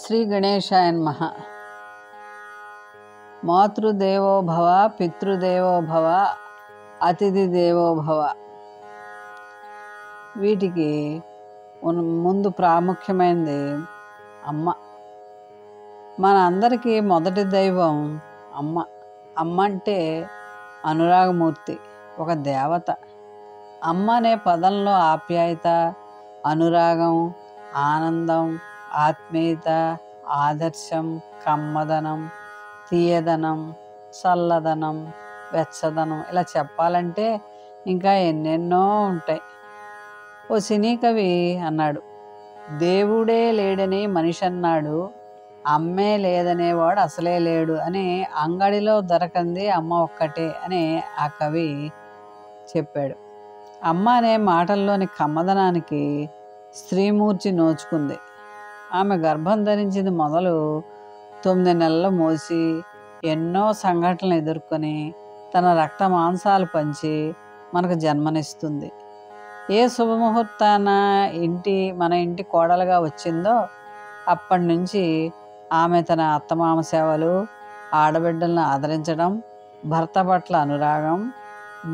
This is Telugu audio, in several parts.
శ్రీ గణేశాయ నమః. మాతృదేవో భవ, పితృదేవో భవ, అతిథి దేవో భవ. వీటికి ముందు ప్రాముఖ్యమైనది అమ్మ. మన అందరికీ మొదటి దైవం అమ్మ. అమ్మ అంటే అనురాగమూర్తి, ఒక దేవత. అమ్మ అనే పదంలో ఆప్యాయత, అనురాగం, ఆనందం, ఆత్మీయత, ఆదర్శం, కమ్మదనం, తీయదనం, చల్లదనం, వెచ్చదనం, ఇలా చెప్పాలంటే ఇంకా ఎన్నెన్నో ఉంటాయి. ఓ సినీ కవి అన్నాడు, దేవుడే లేడని మనిషి అన్నాడు, అమ్మే లేదనేవాడు అసలే లేడు అని. అంగడిలో దొరకంది అమ్మ ఒక్కటే అని ఆ కవి చెప్పాడు. అమ్మ అనే మాటల్లోని కమ్మదనానికి స్త్రీమూర్తి నోచుకుంది. ఆమె గర్భం ధరించింది మొదలు 9 నెలలు మోసి ఎన్నో సంఘటనలు ఎదుర్కొని తన రక్త మాంసాలు పంచి మనకు జన్మనిస్తుంది. ఏ శుభముహూర్తాన మన ఇంటి కోడలుగా వచ్చిందో అప్పటి నుంచి ఆమె తన అత్తమామ సేవలు, ఆడబిడ్డలను ఆదరించడం, భర్త పట్ల అనురాగం,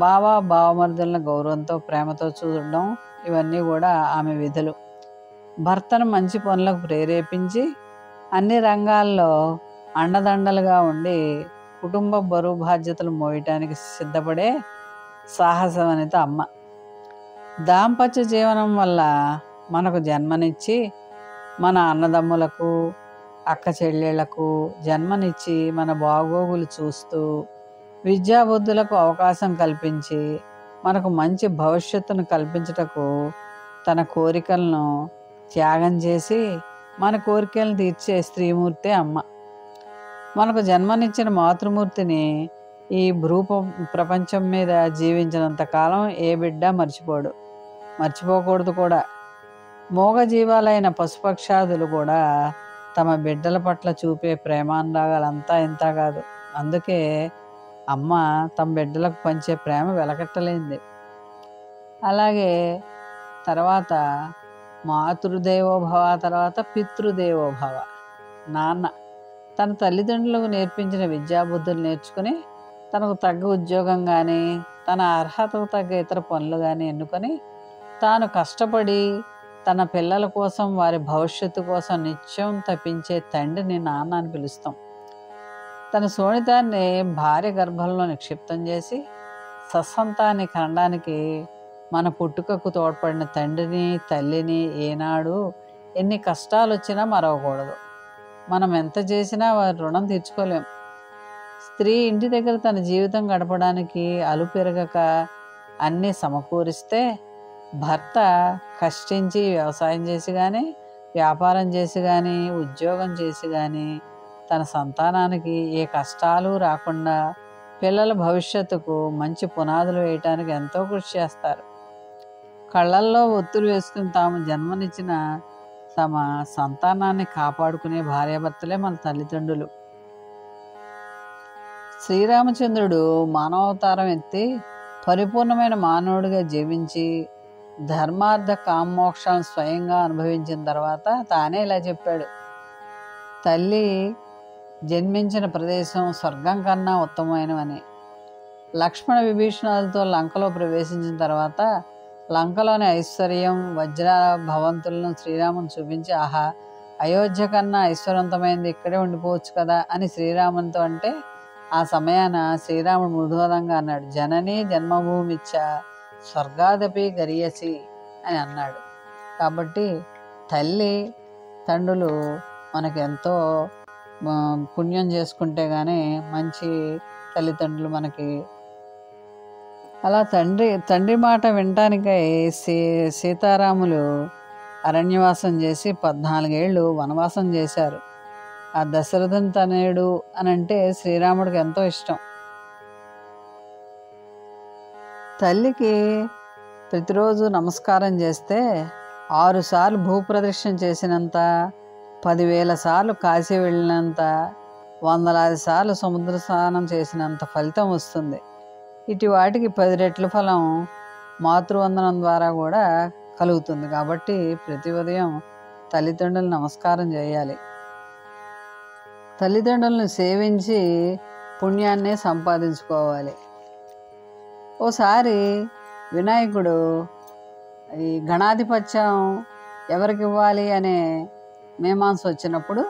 బావమరుదులను గౌరవంతో ప్రేమతో చూడడం, ఇవన్నీ కూడా ఆమె విధులు. భర్తను మంచి పనులకు ప్రేరేపించి అన్ని రంగాల్లో అండదండలుగా ఉండి కుటుంబ బరువు బాధ్యతలు మోయటానికి సిద్ధపడే సాహసవనిత అమ్మ. దాంపత్య జీవనం వల్ల మనకు జన్మనిచ్చి మన అన్నదమ్ములకు, అక్క చెల్లెళ్లకు జన్మనిచ్చి మన బాగోగులు చూస్తూ విద్యాబుద్ధులకు అవకాశం కల్పించి మనకు మంచి భవిష్యత్తును కల్పించుటకు తన కోరికలను త్యాగం చేసి మన కోరికలను తీర్చే స్త్రీమూర్తే అమ్మ. మనకు జన్మనిచ్చిన మాతృమూర్తిని ఈ ప్రపంచం మీద జీవించినంత కాలం ఏ బిడ్డ మర్చిపోకూడదు కూడా. మోగ జీవాలైన పశుపక్షాదులు కూడా తమ బిడ్డల పట్ల చూపే ప్రేమానురాగాలంతా ఇంత కాదు. అందుకే అమ్మ తమ బిడ్డలకు పంచే ప్రేమ వెలకట్టలేంది. అలాగే తర్వాత మాతృదేవోభవ, తర్వాత పితృదేవోభవ. నాన్న తన తల్లిదండ్రులకు నేర్పించిన విద్యాబుద్ధులు నేర్చుకుని తనకు తగ్గ ఉద్యోగం కానీ, తన అర్హతకు తగ్గ ఇతర పనులు కానీ ఎన్నుకొని తాను కష్టపడి తన పిల్లల కోసం, వారి భవిష్యత్తు కోసం నిత్యం తప్పించే తండ్రిని నాన్న అని పిలుస్తాం. తన శోణితాన్ని భార్య గర్భంలో నిక్షిప్తం చేసి సత్సంతాన్ని కనడానికి మన పుట్టుకకు తోడ్పడిన తండ్రిని, తల్లిని ఏనాడు ఎన్ని కష్టాలు వచ్చినా మరవకూడదు. మనం ఎంత చేసినా వారి రుణం తీర్చుకోలేం. స్త్రీ ఇంటి దగ్గర తన జీవితం గడపడానికి అలుపెరగక అన్నీ సమకూరిస్తే, భర్త కష్టించి వ్యవసాయం చేసి కానీ, వ్యాపారం చేసి కానీ, ఉద్యోగం చేసి కానీ తన సంతానానికి ఏ కష్టాలు రాకుండా పిల్లల భవిష్యత్తుకు మంచి పునాదులు వేయటానికి ఎంతో కృషి చేస్తారు. కళ్ళల్లో ఒత్తులు వేసుకుని తాము జన్మనిచ్చిన తమ సంతానాన్ని కాపాడుకునే భార్యాభర్తలే మన తల్లిదండ్రులు. శ్రీరామచంద్రుడు మానవావతారం ఎత్తి పరిపూర్ణమైన మానవుడిగా జీవించి ధర్మార్థ కామోక్షాలను స్వయంగా అనుభవించిన తర్వాత తానే ఇలా చెప్పాడు, తల్లి జన్మించిన ప్రదేశం స్వర్గం కన్నా ఉత్తమమైనవని. లక్ష్మణ విభీషణులతో లంకలో ప్రవేశించిన తర్వాత లంకలోని ఐశ్వర్యం, వజ్ర భవంతులను శ్రీరాముని చూపించి, ఆహా, అయోధ్య కన్నా ఐశ్వర్యవంతమైంది, ఇక్కడే ఉండిపోవచ్చు కదా అని శ్రీరామునితో అంటే, ఆ సమయాన శ్రీరాముడు మృదువదంగా అన్నాడు, జననీ జన్మభూమిచ్చ స్వర్గాదపి గరియసి అని అన్నాడు. కాబట్టి తల్లి తండ్రులు మనకు ఎంతో పుణ్యం చేసుకుంటే కానీ మంచి తల్లిదండ్రులు మనకి. అలా తండ్రి మాట వినటానికై సీతారాములు అరణ్యవాసం చేసి 14 ఏళ్ళు వనవాసం చేశారు. ఆ దశరథుని తనయుడు అని అంటే శ్రీరాముడికి ఎంతో ఇష్టం. తల్లికి ప్రతిరోజు నమస్కారం చేస్తే 6 సార్లు భూప్రదక్షిణ చేసినంత, 10,000 సార్లు కాశీ వెళ్ళినంత, 100,000 సార్లు సముద్ర స్నానం చేసినంత ఫలితం వస్తుంది. ఇటు వాటికి 10 రెట్ల ఫలం మాతృవందనం ద్వారా కూడా కలుగుతుంది. కాబట్టి ప్రతి ఉదయం తల్లిదండ్రులు నమస్కారం చేయాలి. తల్లిదండ్రులను సేవించి పుణ్యాన్ని సంపాదించుకోవాలి. ఓసారి వినాయకుడు ఈ గణాధిపత్యం ఎవరికి ఇవ్వాలి అనే మీమాంస వచ్చినప్పుడు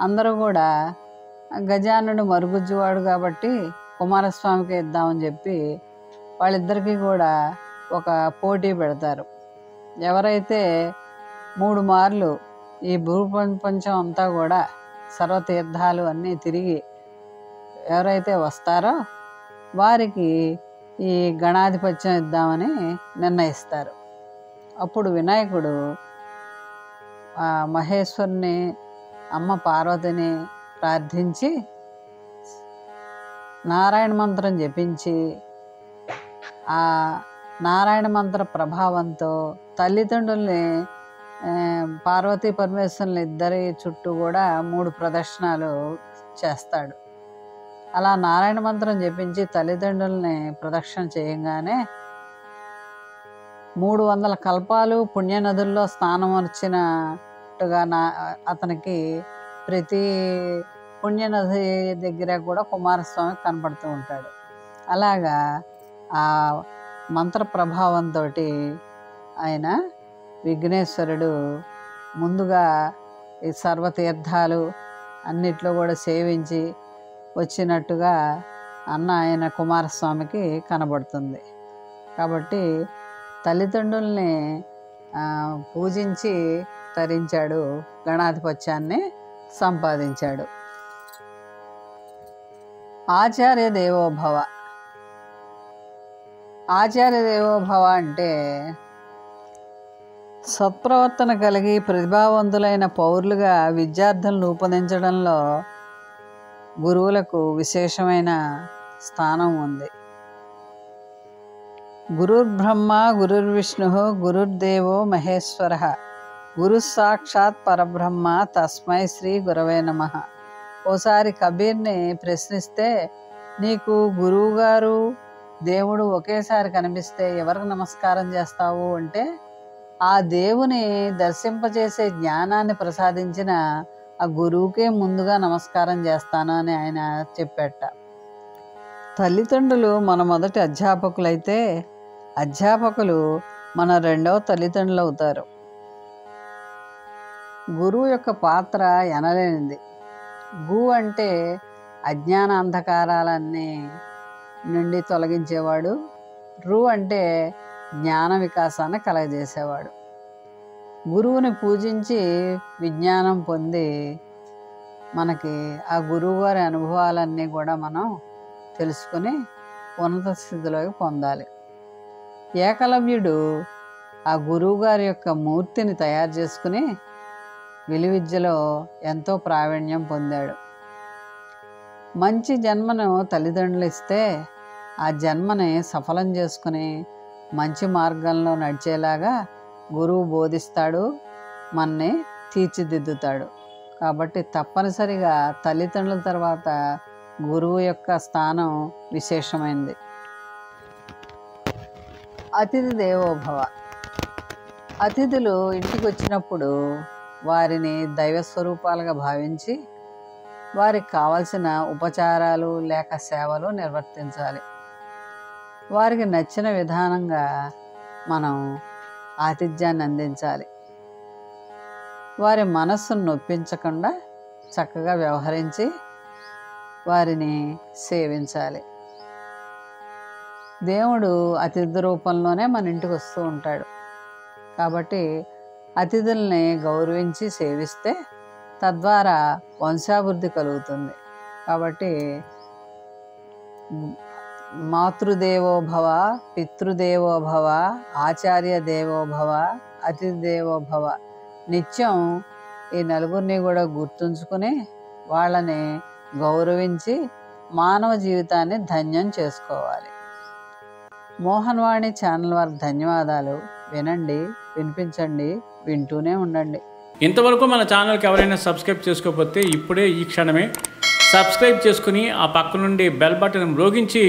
అందరూ కూడా గజానుడు మరుగుజ్జువాడు కాబట్టి కుమారస్వామికి ఇద్దామని చెప్పి వాళ్ళిద్దరికీ కూడా ఒక పోటీ పెడతారు. ఎవరైతే 3 మార్లు ఈ భూప్రపంచం అంతా కూడా సర్వతీర్థాలు అన్నీ తిరిగి ఎవరైతే వస్తారో వారికి ఈ గణాధిపత్యం ఇద్దామని నిర్ణయిస్తారు. అప్పుడు వినాయకుడు మహేశ్వరుని, అమ్మ పార్వతిని ప్రార్థించి నారాయణ మంత్రం జపించి ఆ నారాయణ మంత్ర ప్రభావంతో తల్లిదండ్రుల్ని పార్వతీ పరమేశ్వరులు ఇద్దరి చుట్టూ కూడా 3 ప్రదక్షిణాలు చేస్తాడు. అలా నారాయణ మంత్రం జపించి తల్లిదండ్రుల్ని ప్రదక్షిణ చేయగానే 300 కల్పాలు పుణ్యనదుల్లో స్నానం వచ్చినట్టుగా అతనికి ప్రతి పుణ్యనది దగ్గర కూడా కుమారస్వామి కనపడుతూ ఉంటాడు. అలాగా ఆ మంత్ర ప్రభావంతో ఆయన విఘ్నేశ్వరుడు ముందుగా ఈ సర్వతీర్థాలు అన్నిట్లో కూడా సేవించి వచ్చినట్టుగా ఆయన కుమారస్వామికి కనబడుతుంది. కాబట్టి తల్లిదండ్రుల్ని పూజించి తరించాడు, గణాధిపత్యాన్ని సంపాదించాడు. ఆచార్య దేవోభవ. ఆచార్య దేవోభవ అంటే సత్ప్రవర్తన కలిగి ప్రతిభావంతులైన పౌరులుగా విద్యార్థులను రూపొందించడంలో గురువులకు విశేషమైన స్థానం ఉంది. గురుర్బ్రహ్మ గురుర్విష్ణు గురుర్దేవో మహేశ్వర గురు సాక్షాత్ పరబ్రహ్మ తస్మై శ్రీ గురవే నమః. ఓసారి కబీర్ని ప్రశ్నిస్తే, నీకు గురువుగారు దేవుడు ఒకేసారి కనిపిస్తే ఎవరికి నమస్కారం చేస్తావు అంటే, ఆ దేవుని దర్శింపజేసే జ్ఞానాన్ని ప్రసాదించిన ఆ గురువుకే ముందుగా నమస్కారం చేస్తాను అని ఆయన చెప్పేట. తల్లిదండ్రులు మన మొదటి అధ్యాపకులైతే అధ్యాపకులు మన రెండవ తల్లిదండ్రులు అవుతారు. గురువు యొక్క పాత్ర ఎనలేనిది. గు అంటే అజ్ఞాన అంధకారాలన్నీ నుండి తొలగించేవాడు. రు అంటే జ్ఞాన వికాసాన్ని కలగజేసేవాడు. గురువుని పూజించి విజ్ఞానం పొంది మనకి ఆ గురువు గారి అనుభవాలన్నీ కూడా మనం తెలుసుకుని ఉన్నత స్థితిలోకి పొందాలి. ఏకలవ్యుడు ఆ గురువుగారి యొక్క మూర్తిని తయారు చేసుకుని విలువిద్యలో ఎంతో ప్రావీణ్యం పొందాడు. మంచి జన్మను తల్లిదండ్రులు ఇస్తే ఆ జన్మని సఫలం చేసుకుని మంచి మార్గంలో నడిచేలాగా గురువు బోధిస్తాడు, మనని తీర్చిదిద్దుతాడు. కాబట్టి తప్పనిసరిగా తల్లిదండ్రుల తర్వాత గురువు యొక్క స్థానం విశేషమైనది. అతిథి దేవోభవ. అతిథులు ఇంటికి వచ్చినప్పుడు వారిని దైవ స్వరూపాలుగా భావించి వారికి కావలసిన ఉపచారాలు లేక సేవలు నిర్వర్తించాలి. వారికి నచ్చిన విధానంగా మనం ఆతిథ్యాన్ని అందించాలి. వారి మనస్సును నొప్పించకుండా చక్కగా వ్యవహరించి వారిని సేవించాలి. దేవుడు అతిథి రూపంలోనే మన ఇంటికి వస్తూ ఉంటాడు. కాబట్టి అతిథుల్ని గౌరవించి సేవిస్తే తద్వారా వంశాభివృద్ధి కలుగుతుంది. కాబట్టి మాతృదేవోభవ, పితృదేవోభవ, ఆచార్య దేవోభవ, అతిథి దేవోభవ. నిత్యం ఈ నలుగురిని కూడా గుర్తుంచుకుని వాళ్ళని గౌరవించి మానవ జీవితాన్ని ధన్యం చేసుకోవాలి. మోహన్వాణి ఛానల్ వారికి ధన్యవాదాలు. వినండి, వినిపించండి, వింటూనే ఉండండి. ఇంతవరకు మన ఛానల్కి ఎవరైనా సబ్స్క్రైబ్ చేసుకోకపోతే ఇప్పుడే ఈ క్షణమే సబ్స్క్రైబ్ చేసుకుని ఆ పక్క నుండి బెల్ బటన్ మ్రోగించి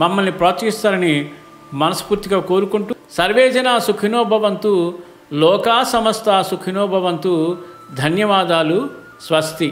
మమ్మల్ని ప్రోత్సహిస్తారని మనస్ఫూర్తిగా కోరుకుంటూ, సర్వే జనా సుఖినో భవంతు, లోకా సమస్త సుఖినో భవంతు. ధన్యవాదాలు. స్వస్తి.